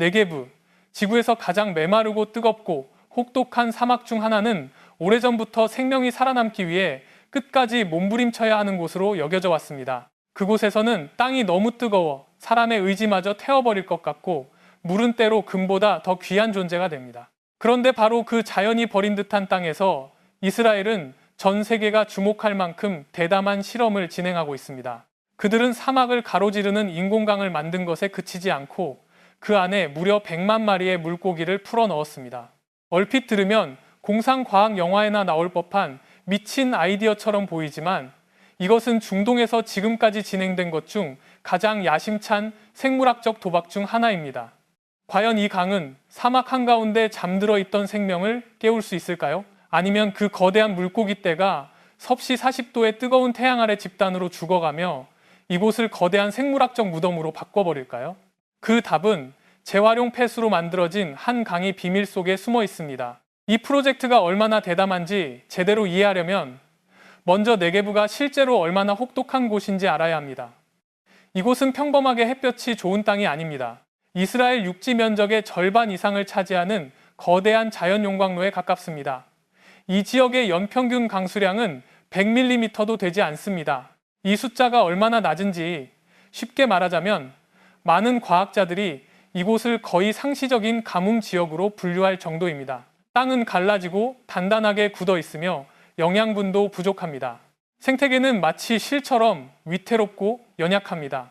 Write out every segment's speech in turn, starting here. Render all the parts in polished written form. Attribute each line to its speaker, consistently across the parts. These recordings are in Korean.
Speaker 1: 네게브, 지구에서 가장 메마르고 뜨겁고 혹독한 사막 중 하나는 오래전부터 생명이 살아남기 위해 끝까지 몸부림쳐야 하는 곳으로 여겨져 왔습니다. 그곳에서는 땅이 너무 뜨거워 사람의 의지마저 태워버릴 것 같고 물은 때로 금보다 더 귀한 존재가 됩니다. 그런데 바로 그 자연이 버린 듯한 땅에서 이스라엘은 전 세계가 주목할 만큼 대담한 실험을 진행하고 있습니다. 그들은 사막을 가로지르는 인공강을 만든 것에 그치지 않고 그 안에 무려 100만 마리의 물고기를 풀어 넣었습니다. 얼핏 들으면 공상과학 영화에나 나올 법한 미친 아이디어처럼 보이지만 이것은 중동에서 지금까지 진행된 것 중 가장 야심찬 생물학적 도박 중 하나입니다. 과연 이 강은 사막 한가운데 잠들어 있던 생명을 깨울 수 있을까요? 아니면 그 거대한 물고기 떼가 섭씨 40도의 뜨거운 태양 아래 집단으로 죽어가며 이곳을 거대한 생물학적 무덤으로 바꿔버릴까요? 그 답은 재활용 폐수로 만들어진 한 강의 비밀 속에 숨어 있습니다. 이 프로젝트가 얼마나 대담한지 제대로 이해하려면 먼저 네게브가 실제로 얼마나 혹독한 곳인지 알아야 합니다. 이곳은 평범하게 햇볕이 좋은 땅이 아닙니다. 이스라엘 육지 면적의 절반 이상을 차지하는 거대한 자연 용광로에 가깝습니다. 이 지역의 연평균 강수량은 100mm도 되지 않습니다. 이 숫자가 얼마나 낮은지 쉽게 말하자면 많은 과학자들이 이곳을 거의 상시적인 가뭄 지역으로 분류할 정도입니다. 땅은 갈라지고 단단하게 굳어 있으며 영양분도 부족합니다. 생태계는 마치 실처럼 위태롭고 연약합니다.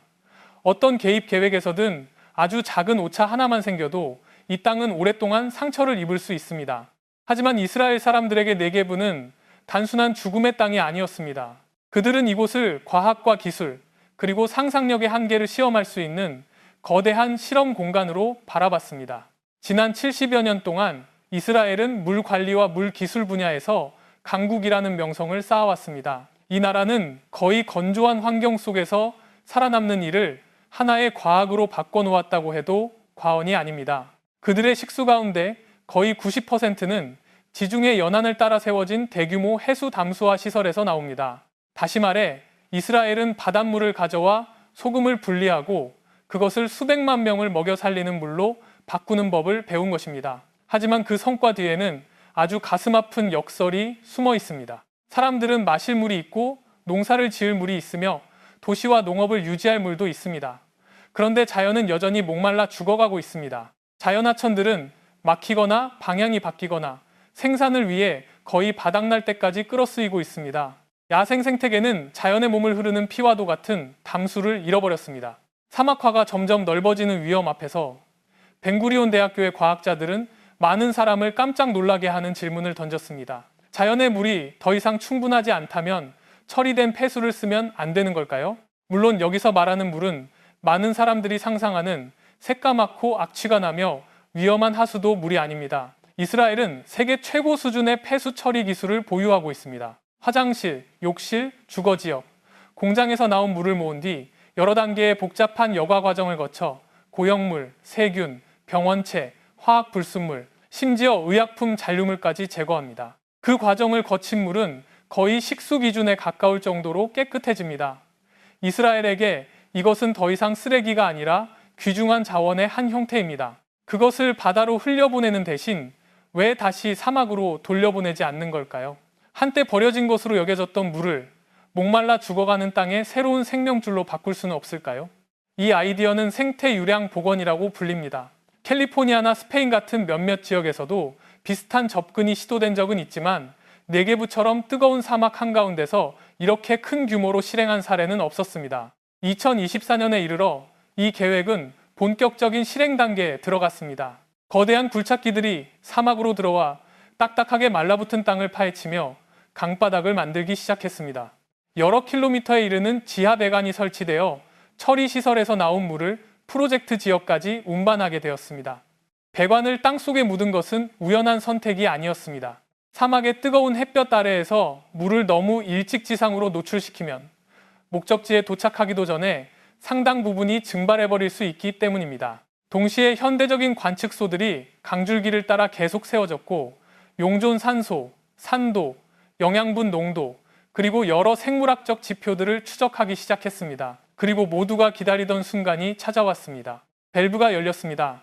Speaker 1: 어떤 개입 계획에서든 아주 작은 오차 하나만 생겨도 이 땅은 오랫동안 상처를 입을 수 있습니다. 하지만 이스라엘 사람들에게 네게브는 단순한 죽음의 땅이 아니었습니다. 그들은 이곳을 과학과 기술, 그리고 상상력의 한계를 시험할 수 있는 거대한 실험 공간으로 바라봤습니다. 지난 70여 년 동안 이스라엘은 물 관리와 물 기술 분야에서 강국이라는 명성을 쌓아왔습니다. 이 나라는 거의 건조한 환경 속에서 살아남는 일을 하나의 과학으로 바꿔놓았다고 해도 과언이 아닙니다. 그들의 식수 가운데 거의 90%는 지중해 연안을 따라 세워진 대규모 해수 담수화 시설에서 나옵니다. 다시 말해 이스라엘은 바닷물을 가져와 소금을 분리하고 그것을 수백만 명을 먹여 살리는 물로 바꾸는 법을 배운 것입니다. 하지만 그 성과 뒤에는 아주 가슴 아픈 역설이 숨어 있습니다. 사람들은 마실 물이 있고 농사를 지을 물이 있으며 도시와 농업을 유지할 물도 있습니다. 그런데 자연은 여전히 목말라 죽어가고 있습니다. 자연하천들은 막히거나 방향이 바뀌거나 생산을 위해 거의 바닥날 때까지 끌어쓰이고 있습니다. 야생 생태계는 자연의 몸을 흐르는 피와도 같은 담수를 잃어버렸습니다. 사막화가 점점 넓어지는 위험 앞에서 벤구리온 대학교의 과학자들은 많은 사람을 깜짝 놀라게 하는 질문을 던졌습니다. 자연의 물이 더 이상 충분하지 않다면 처리된 폐수를 쓰면 안 되는 걸까요? 물론 여기서 말하는 물은 많은 사람들이 상상하는 새까맣고 악취가 나며 위험한 하수도 물이 아닙니다. 이스라엘은 세계 최고 수준의 폐수 처리 기술을 보유하고 있습니다. 화장실, 욕실, 주거지역, 공장에서 나온 물을 모은 뒤 여러 단계의 복잡한 여과 과정을 거쳐 고형물, 세균, 병원체, 화학 불순물, 심지어 의약품 잔류물까지 제거합니다. 그 과정을 거친 물은 거의 식수 기준에 가까울 정도로 깨끗해집니다. 이스라엘에게 이것은 더 이상 쓰레기가 아니라 귀중한 자원의 한 형태입니다. 그것을 바다로 흘려보내는 대신 왜 다시 사막으로 돌려보내지 않는 걸까요? 한때 버려진 것으로 여겨졌던 물을 목말라 죽어가는 땅의 새로운 생명줄로 바꿀 수는 없을까요? 이 아이디어는 생태 유량 복원이라고 불립니다. 캘리포니아나 스페인 같은 몇몇 지역에서도 비슷한 접근이 시도된 적은 있지만 네게브처럼 뜨거운 사막 한가운데서 이렇게 큰 규모로 실행한 사례는 없었습니다. 2024년에 이르러 이 계획은 본격적인 실행 단계에 들어갔습니다. 거대한 굴착기들이 사막으로 들어와 딱딱하게 말라붙은 땅을 파헤치며 강바닥을 만들기 시작했습니다. 여러 킬로미터에 이르는 지하 배관이 설치되어 처리 시설에서 나온 물을 프로젝트 지역까지 운반하게 되었습니다. 배관을 땅속에 묻은 것은 우연한 선택이 아니었습니다. 사막의 뜨거운 햇볕 아래에서 물을 너무 일찍 지상으로 노출시키면 목적지에 도착하기도 전에 상당 부분이 증발해버릴 수 있기 때문입니다. 동시에 현대적인 관측소들이 강줄기를 따라 계속 세워졌고 용존 산소, 산도, 영양분 농도, 그리고 여러 생물학적 지표들을 추적하기 시작했습니다. 그리고 모두가 기다리던 순간이 찾아왔습니다. 밸브가 열렸습니다.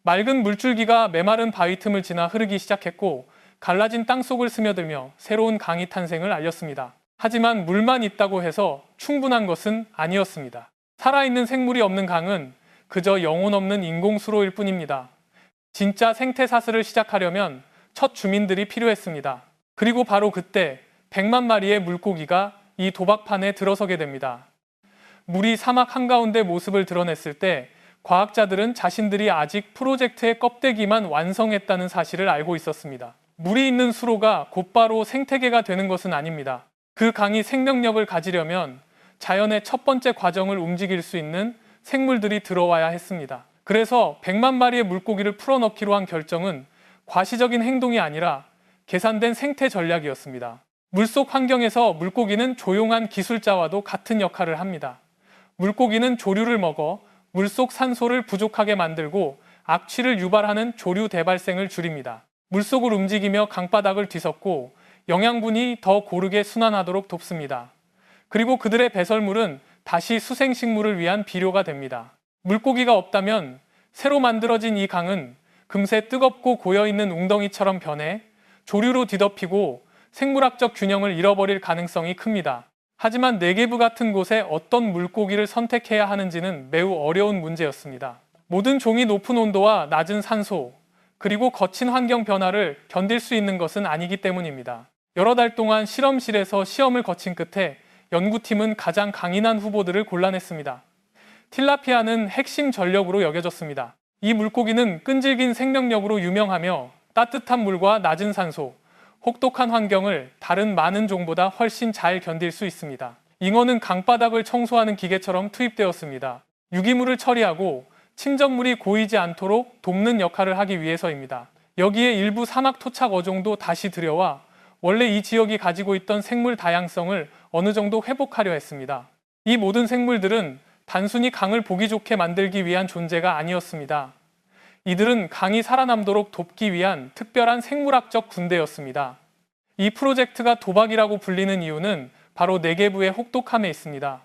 Speaker 1: 맑은 물줄기가 메마른 바위 틈을 지나 흐르기 시작했고 갈라진 땅속을 스며들며 새로운 강이 탄생을 알렸습니다. 하지만 물만 있다고 해서 충분한 것은 아니었습니다. 살아있는 생물이 없는 강은 그저 영혼 없는 인공수로일 뿐입니다. 진짜 생태사슬을 시작하려면 첫 주민들이 필요했습니다. 그리고 바로 그때 100만 마리의 물고기가 이 도박판에 들어서게 됩니다. 물이 사막 한가운데 모습을 드러냈을 때 과학자들은 자신들이 아직 프로젝트의 껍데기만 완성했다는 사실을 알고 있었습니다. 물이 있는 수로가 곧바로 생태계가 되는 것은 아닙니다. 그 강이 생명력을 가지려면 자연의 첫 번째 과정을 움직일 수 있는 생물들이 들어와야 했습니다. 그래서 100만 마리의 물고기를 풀어넣기로 한 결정은 과시적인 행동이 아니라 계산된 생태 전략이었습니다. 물속 환경에서 물고기는 조용한 기술자와도 같은 역할을 합니다. 물고기는 조류를 먹어 물속 산소를 부족하게 만들고 악취를 유발하는 조류 대발생을 줄입니다. 물속을 움직이며 강바닥을 뒤섞고 영양분이 더 고르게 순환하도록 돕습니다. 그리고 그들의 배설물은 다시 수생식물을 위한 비료가 됩니다. 물고기가 없다면 새로 만들어진 이 강은 금세 뜨겁고 고여있는 웅덩이처럼 변해 조류로 뒤덮이고 생물학적 균형을 잃어버릴 가능성이 큽니다. 하지만 네게브 같은 곳에 어떤 물고기를 선택해야 하는지는 매우 어려운 문제였습니다. 모든 종이 높은 온도와 낮은 산소, 그리고 거친 환경 변화를 견딜 수 있는 것은 아니기 때문입니다. 여러 달 동안 실험실에서 시험을 거친 끝에 연구팀은 가장 강인한 후보들을 골라냈습니다. 틸라피아는 핵심 전력으로 여겨졌습니다. 이 물고기는 끈질긴 생명력으로 유명하며 따뜻한 물과 낮은 산소, 혹독한 환경을 다른 많은 종보다 훨씬 잘 견딜 수 있습니다. 잉어는 강바닥을 청소하는 기계처럼 투입되었습니다. 유기물을 처리하고 침전물이 고이지 않도록 돕는 역할을 하기 위해서입니다. 여기에 일부 사막 토착 어종도 다시 들여와 원래 이 지역이 가지고 있던 생물 다양성을 어느 정도 회복하려 했습니다. 이 모든 생물들은 단순히 강을 보기 좋게 만들기 위한 존재가 아니었습니다. 이들은 강이 살아남도록 돕기 위한 특별한 생물학적 군대였습니다. 이 프로젝트가 도박이라고 불리는 이유는 바로 네게브의 혹독함에 있습니다.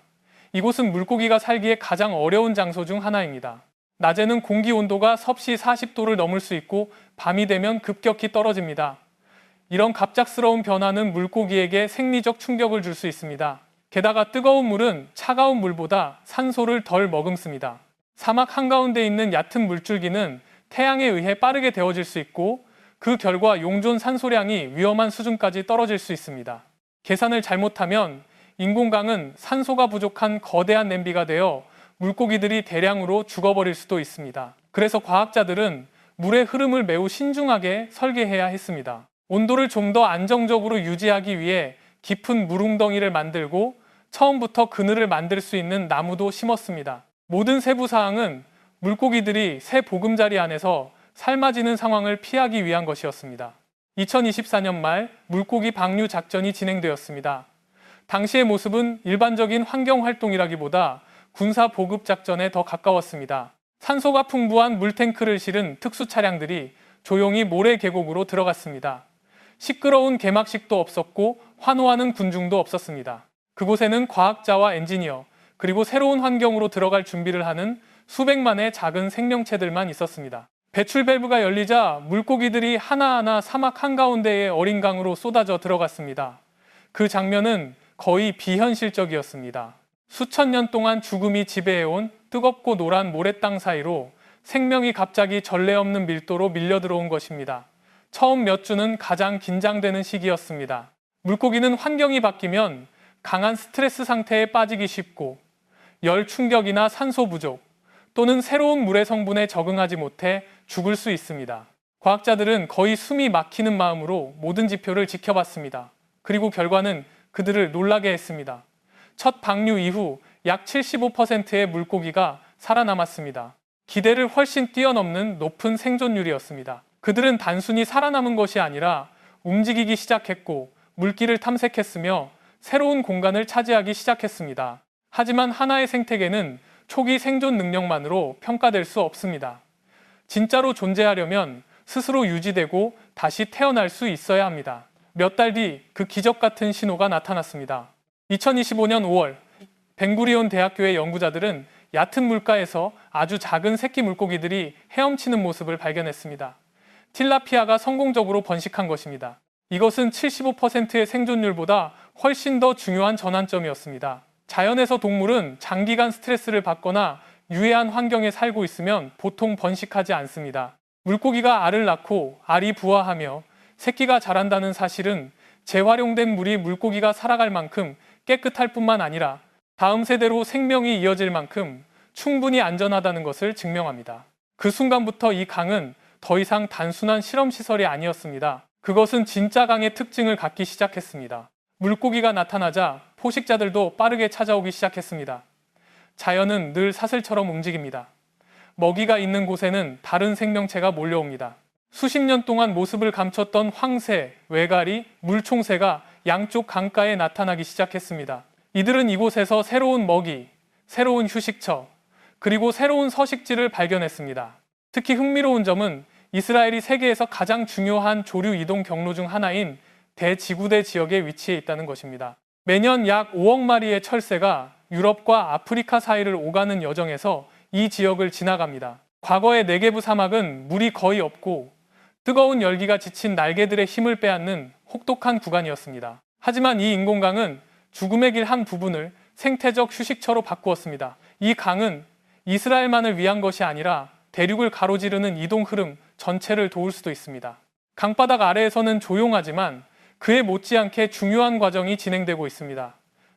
Speaker 1: 이곳은 물고기가 살기에 가장 어려운 장소 중 하나입니다. 낮에는 공기 온도가 섭씨 40도를 넘을 수 있고 밤이 되면 급격히 떨어집니다. 이런 갑작스러운 변화는 물고기에게 생리적 충격을 줄 수 있습니다. 게다가 뜨거운 물은 차가운 물보다 산소를 덜 머금습니다. 사막 한가운데 있는 얕은 물줄기는 태양에 의해 빠르게 데워질 수 있고 그 결과 용존 산소량이 위험한 수준까지 떨어질 수 있습니다. 계산을 잘못하면 인공강은 산소가 부족한 거대한 냄비가 되어 물고기들이 대량으로 죽어버릴 수도 있습니다. 그래서 과학자들은 물의 흐름을 매우 신중하게 설계해야 했습니다. 온도를 좀 더 안정적으로 유지하기 위해 깊은 물웅덩이를 만들고 처음부터 그늘을 만들 수 있는 나무도 심었습니다. 모든 세부 사항은 물고기들이 새 보금자리 안에서 삶아지는 상황을 피하기 위한 것이었습니다. 2024년 말 물고기 방류 작전이 진행되었습니다. 당시의 모습은 일반적인 환경 활동이라기보다 군사 보급 작전에 더 가까웠습니다. 산소가 풍부한 물탱크를 실은 특수 차량들이 조용히 모래 계곡으로 들어갔습니다. 시끄러운 개막식도 없었고 환호하는 군중도 없었습니다. 그곳에는 과학자와 엔지니어, 그리고 새로운 환경으로 들어갈 준비를 하는 수백만의 작은 생명체들만 있었습니다. 배출 밸브가 열리자 물고기들이 하나하나 사막 한가운데의 어린 강으로 쏟아져 들어갔습니다. 그 장면은 거의 비현실적이었습니다. 수천 년 동안 죽음이 지배해온 뜨겁고 노란 모래땅 사이로 생명이 갑자기 전례 없는 밀도로 밀려 들어온 것입니다. 처음 몇 주는 가장 긴장되는 시기였습니다. 물고기는 환경이 바뀌면 강한 스트레스 상태에 빠지기 쉽고 열 충격이나 산소 부족 또는 새로운 물의 성분에 적응하지 못해 죽을 수 있습니다. 과학자들은 거의 숨이 막히는 마음으로 모든 지표를 지켜봤습니다. 그리고 결과는 그들을 놀라게 했습니다. 첫 방류 이후 약 75%의 물고기가 살아남았습니다. 기대를 훨씬 뛰어넘는 높은 생존율이었습니다. 그들은 단순히 살아남은 것이 아니라 움직이기 시작했고 물길을 탐색했으며 새로운 공간을 차지하기 시작했습니다. 하지만 하나의 생태계는 초기 생존 능력만으로 평가될 수 없습니다. 진짜로 존재하려면 스스로 유지되고 다시 태어날 수 있어야 합니다. 몇 달 뒤 그 기적 같은 신호가 나타났습니다. 2025년 5월 벵구리온 대학교의 연구자들은 얕은 물가에서 아주 작은 새끼 물고기들이 헤엄치는 모습을 발견했습니다. 틸라피아가 성공적으로 번식한 것입니다. 이것은 75%의 생존율보다 훨씬 더 중요한 전환점이었습니다. 자연에서 동물은 장기간 스트레스를 받거나 유해한 환경에 살고 있으면 보통 번식하지 않습니다. 물고기가 알을 낳고 알이 부화하며 새끼가 자란다는 사실은 재활용된 물이 물고기가 살아갈 만큼 깨끗할 뿐만 아니라 다음 세대로 생명이 이어질 만큼 충분히 안전하다는 것을 증명합니다. 그 순간부터 이 강은 더 이상 단순한 실험시설이 아니었습니다. 그것은 진짜 강의 특징을 갖기 시작했습니다. 물고기가 나타나자 포식자들도 빠르게 찾아오기 시작했습니다. 자연은 늘 사슬처럼 움직입니다. 먹이가 있는 곳에는 다른 생명체가 몰려옵니다. 수십 년 동안 모습을 감췄던 황새, 외가리, 물총새가 양쪽 강가에 나타나기 시작했습니다. 이들은 이곳에서 새로운 먹이, 새로운 휴식처, 그리고 새로운 서식지를 발견했습니다. 특히 흥미로운 점은 이스라엘이 세계에서 가장 중요한 조류 이동 경로 중 하나인 대지구대 지역에 위치해 있다는 것입니다. 매년 약 5억 마리의 철새가 유럽과 아프리카 사이를 오가는 여정에서 이 지역을 지나갑니다. 과거의 네게브 사막은 물이 거의 없고 뜨거운 열기가 지친 날개들의 힘을 빼앗는 혹독한 구간이었습니다. 하지만 이 인공강은 죽음의 길 한 부분을 생태적 휴식처로 바꾸었습니다. 이 강은 이스라엘만을 위한 것이 아니라 대륙을 가로지르는 이동 흐름 전체를 도울 수도 있습니다. 강바닥 아래에서는 조용하지만 그에 못지않게 중요한 과정이 진행되고 있습니다.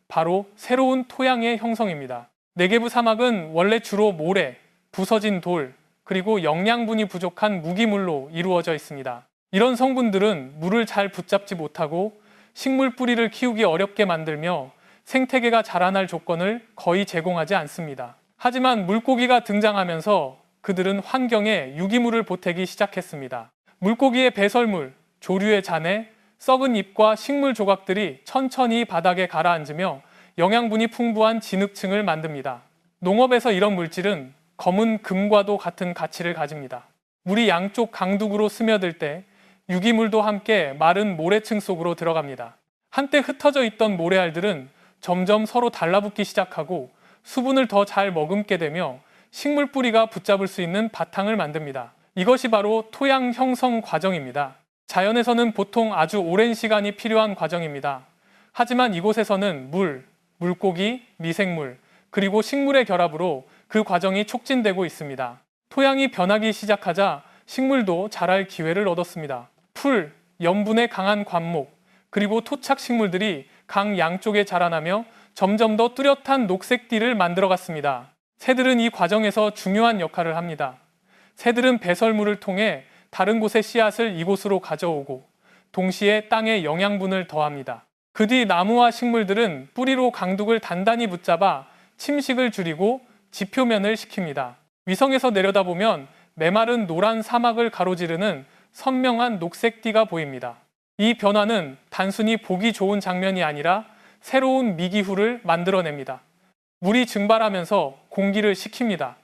Speaker 1: 바로 새로운 토양의 형성입니다. 네게브 사막은 원래 주로 모래, 부서진 돌, 그리고 영양분이 부족한 무기물로 이루어져 있습니다. 이런 성분들은 물을 잘 붙잡지 못하고 식물 뿌리를 키우기 어렵게 만들며 생태계가 자라날 조건을 거의 제공하지 않습니다. 하지만 물고기가 등장하면서 그들은 환경에 유기물을 보태기 시작했습니다. 물고기의 배설물, 조류의 잔해, 썩은 잎과 식물 조각들이 천천히 바닥에 가라앉으며 영양분이 풍부한 진흙층을 만듭니다. 농업에서 이런 물질은 검은 금과도 같은 가치를 가집니다. 물이 양쪽 강둑으로 스며들 때 유기물도 함께 마른 모래층 속으로 들어갑니다. 한때 흩어져 있던 모래알들은 점점 서로 달라붙기 시작하고 수분을 더 잘 머금게 되며 식물 뿌리가 붙잡을 수 있는 바탕을 만듭니다. 이것이 바로 토양 형성 과정입니다. 자연에서는 보통 아주 오랜 시간이 필요한 과정입니다. 하지만 이곳에서는 물, 물고기, 미생물, 그리고 식물의 결합으로 그 과정이 촉진되고 있습니다. 토양이 변하기 시작하자 식물도 자랄 기회를 얻었습니다. 풀, 염분에 강한 관목, 그리고 토착 식물들이 강 양쪽에 자라나며 점점 더 뚜렷한 녹색띠를 만들어갔습니다. 새들은 이 과정에서 중요한 역할을 합니다. 새들은 배설물을 통해 다른 곳의 씨앗을 이곳으로 가져오고 동시에 땅에 영양분을 더합니다. 그 뒤 나무와 식물들은 뿌리로 강둑을 단단히 붙잡아 침식을 줄이고 지표면을 식힙니다. 위성에서 내려다보면 메마른 노란 사막을 가로지르는 선명한 녹색띠가 보입니다. 이 변화는 단순히 보기 좋은 장면이 아니라 새로운 미기후를 만들어냅니다. 물이 증발하면서 공기를 식힙니다.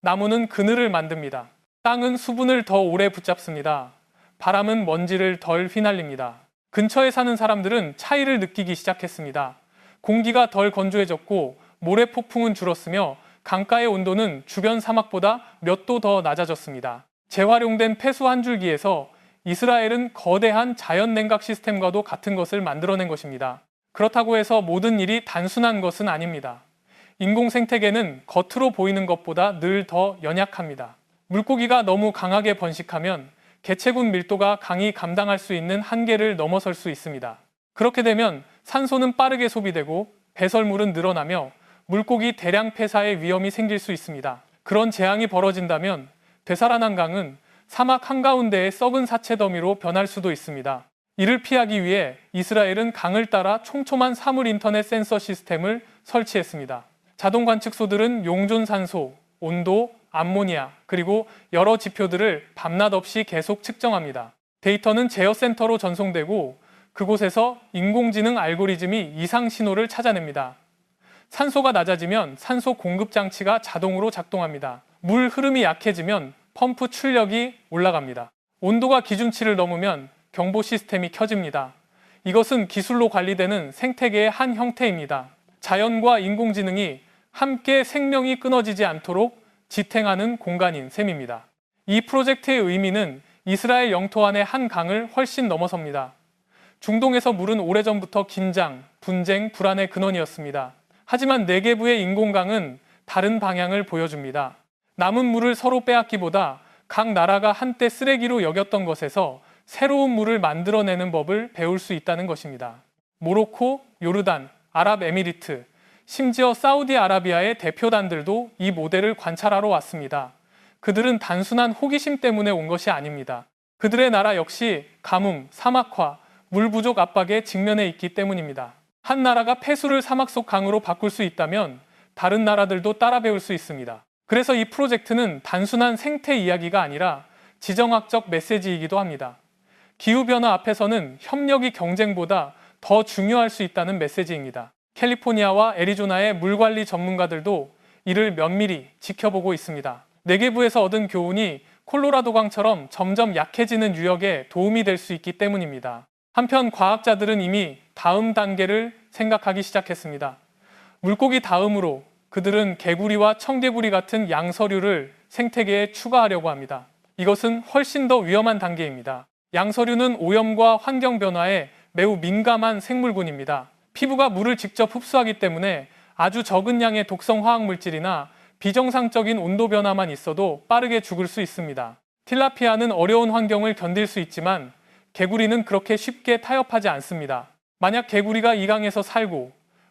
Speaker 1: 나무는 그늘을 만듭니다. 땅은 수분을 더 오래 붙잡습니다. 바람은 먼지를 덜 휘날립니다. 근처에 사는 사람들은 차이를 느끼기 시작했습니다. 공기가 덜 건조해졌고 모래 폭풍은 줄었으며 강가의 온도는 주변 사막보다 몇 도 더 낮아졌습니다. 재활용된 폐수 한 줄기에서 이스라엘은 거대한 자연 냉각 시스템과도 같은 것을 만들어낸 것입니다. 그렇다고 해서 모든 일이 단순한 것은 아닙니다. 인공 생태계는 겉으로 보이는 것보다 늘 더 연약합니다. 물고기가 너무 강하게 번식하면 개체군 밀도가 강이 감당할 수 있는 한계를 넘어설 수 있습니다. 그렇게 되면 산소는 빠르게 소비되고 배설물은 늘어나며 물고기 대량 폐사의 위험이 생길 수 있습니다. 그런 재앙이 벌어진다면 되살아난 강은 사막 한가운데의 썩은 사체 더미로 변할 수도 있습니다. 이를 피하기 위해 이스라엘은 강을 따라 촘촘한 사물 인터넷 센서 시스템을 설치했습니다. 자동 관측소들은 용존 산소, 온도, 암모니아, 그리고 여러 지표들을 밤낮 없이 계속 측정합니다. 데이터는 제어센터로 전송되고 그곳에서 인공지능 알고리즘이 이상 신호를 찾아냅니다. 산소가 낮아지면 산소 공급 장치가 자동으로 작동합니다. 물 흐름이 약해지면 펌프 출력이 올라갑니다. 온도가 기준치를 넘으면 경보 시스템이 켜집니다. 이것은 기술로 관리되는 생태계의 한 형태입니다. 자연과 인공지능이 함께 생명이 끊어지지 않도록 지탱하는 공간인 셈입니다. 이 프로젝트의 의미는 이스라엘 영토 안의 한 강을 훨씬 넘어섭니다. 중동에서 물은 오래전부터 긴장, 분쟁, 불안의 근원이었습니다. 하지만 네게브의 인공강은 다른 방향을 보여줍니다. 남은 물을 서로 빼앗기보다 각 나라가 한때 쓰레기로 여겼던 것에서 새로운 물을 만들어내는 법을 배울 수 있다는 것입니다. 모로코, 요르단, 아랍에미리트, 심지어 사우디아라비아의 대표단들도 이 모델을 관찰하러 왔습니다. 그들은 단순한 호기심 때문에 온 것이 아닙니다. 그들의 나라 역시 가뭄, 사막화, 물 부족 압박에 직면해 있기 때문입니다. 한 나라가 폐수를 사막 속 강으로 바꿀 수 있다면 다른 나라들도 따라 배울 수 있습니다. 그래서 이 프로젝트는 단순한 생태 이야기가 아니라 지정학적 메시지이기도 합니다. 기후변화 앞에서는 협력이 경쟁보다 더 중요할 수 있다는 메시지입니다. 캘리포니아와 애리조나의 물관리 전문가들도 이를 면밀히 지켜보고 있습니다. 네게브에서 얻은 교훈이 콜로라도강처럼 점점 약해지는 유역에 도움이 될 수 있기 때문입니다. 한편 과학자들은 이미 다음 단계를 생각하기 시작했습니다. 물고기 다음으로 그들은 개구리와 청개구리 같은 양서류를 생태계에 추가하려고 합니다. 이것은 훨씬 더 위험한 단계입니다. 양서류는 오염과 환경 변화에 매우 민감한 생물군입니다. 피부가 물을 직접 흡수하기 때문에 아주 적은 양의 독성 화학 물질이나 비정상적인 온도 변화만 있어도 빠르게 죽을 수 있습니다. 틸라피아는 어려운 환경을 견딜 수 있지만 개구리는 그렇게 쉽게 타협하지 않습니다. 만약 개구리가 이 강에서 살고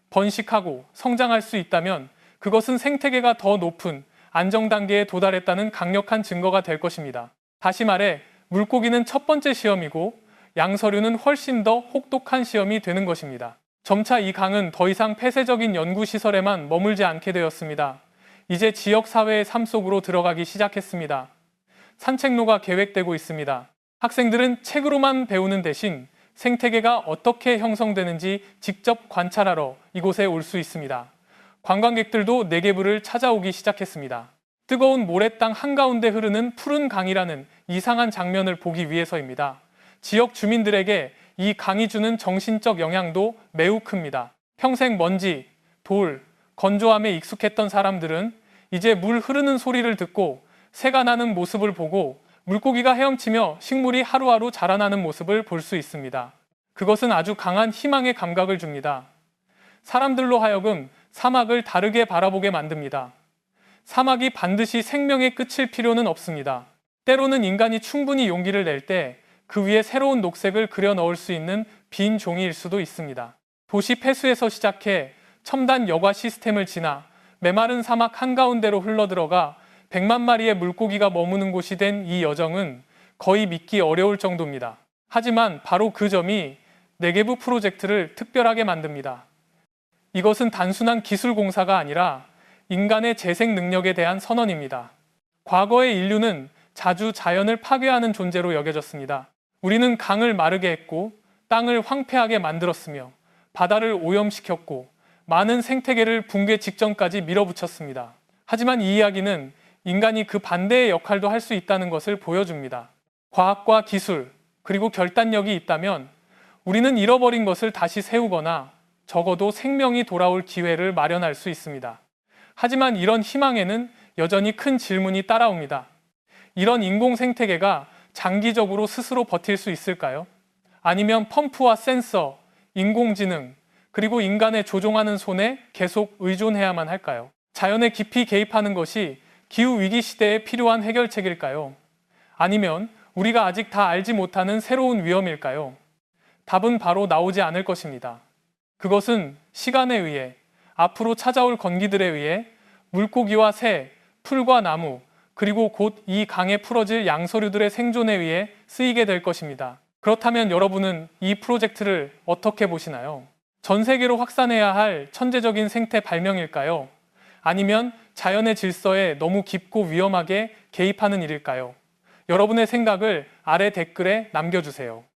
Speaker 1: 번식하고 성장할 수 있다면 그것은 생태계가 더 높은 안정 단계에 도달했다는 강력한 증거가 될 것입니다. 다시 말해 물고기는 첫 번째 시험이고 양서류는 훨씬 더 혹독한 시험이 되는 것입니다. 점차 이 강은 더 이상 폐쇄적인 연구시설에만 머물지 않게 되었습니다. 이제 지역사회의 삶 속으로 들어가기 시작했습니다. 산책로가 계획되고 있습니다. 학생들은 책으로만 배우는 대신 생태계가 어떻게 형성되는지 직접 관찰하러 이곳에 올 수 있습니다. 관광객들도 네게브를 찾아오기 시작했습니다. 뜨거운 모래땅 한가운데 흐르는 푸른 강이라는 이상한 장면을 보기 위해서입니다. 지역 주민들에게 이 강이 주는 정신적 영향도 매우 큽니다. 평생 먼지, 돌, 건조함에 익숙했던 사람들은 이제 물 흐르는 소리를 듣고 새가 나는 모습을 보고 물고기가 헤엄치며 식물이 하루하루 자라나는 모습을 볼 수 있습니다. 그것은 아주 강한 희망의 감각을 줍니다. 사람들로 하여금 사막을 다르게 바라보게 만듭니다. 사막이 반드시 생명의 끝일 필요는 없습니다. 때로는 인간이 충분히 용기를 낼 때 그 위에 새로운 녹색을 그려 넣을 수 있는 빈 종이일 수도 있습니다. 도시 폐수에서 시작해 첨단 여과 시스템을 지나 메마른 사막 한가운데로 흘러들어가 100만 마리의 물고기가 머무는 곳이 된 이 여정은 거의 믿기 어려울 정도입니다. 하지만 바로 그 점이 네게브 프로젝트를 특별하게 만듭니다. 이것은 단순한 기술 공사가 아니라 인간의 재생 능력에 대한 선언입니다. 과거의 인류는 자주 자연을 파괴하는 존재로 여겨졌습니다. 우리는 강을 마르게 했고 땅을 황폐하게 만들었으며 바다를 오염시켰고 많은 생태계를 붕괴 직전까지 밀어붙였습니다. 하지만 이 이야기는 인간이 그 반대의 역할도 할 수 있다는 것을 보여줍니다. 과학과 기술, 그리고 결단력이 있다면 우리는 잃어버린 것을 다시 세우거나 적어도 생명이 돌아올 기회를 마련할 수 있습니다. 하지만 이런 희망에는 여전히 큰 질문이 따라옵니다. 이런 인공 생태계가 장기적으로 스스로 버틸 수 있을까요? 아니면 펌프와 센서, 인공지능, 그리고 인간의 조종하는 손에 계속 의존해야만 할까요? 자연에 깊이 개입하는 것이 기후위기 시대에 필요한 해결책일까요? 아니면 우리가 아직 다 알지 못하는 새로운 위험일까요? 답은 바로 나오지 않을 것입니다. 그것은 시간에 의해, 앞으로 찾아올 건기들에 의해 물고기와 새, 풀과 나무, 그리고 곧 이 강에 풀어질 양서류들의 생존에 의해 쓰이게 될 것입니다. 그렇다면 여러분은 이 프로젝트를 어떻게 보시나요? 전 세계로 확산해야 할 천재적인 생태 발명일까요? 아니면 자연의 질서에 너무 깊고 위험하게 개입하는 일일까요? 여러분의 생각을 아래 댓글에 남겨주세요.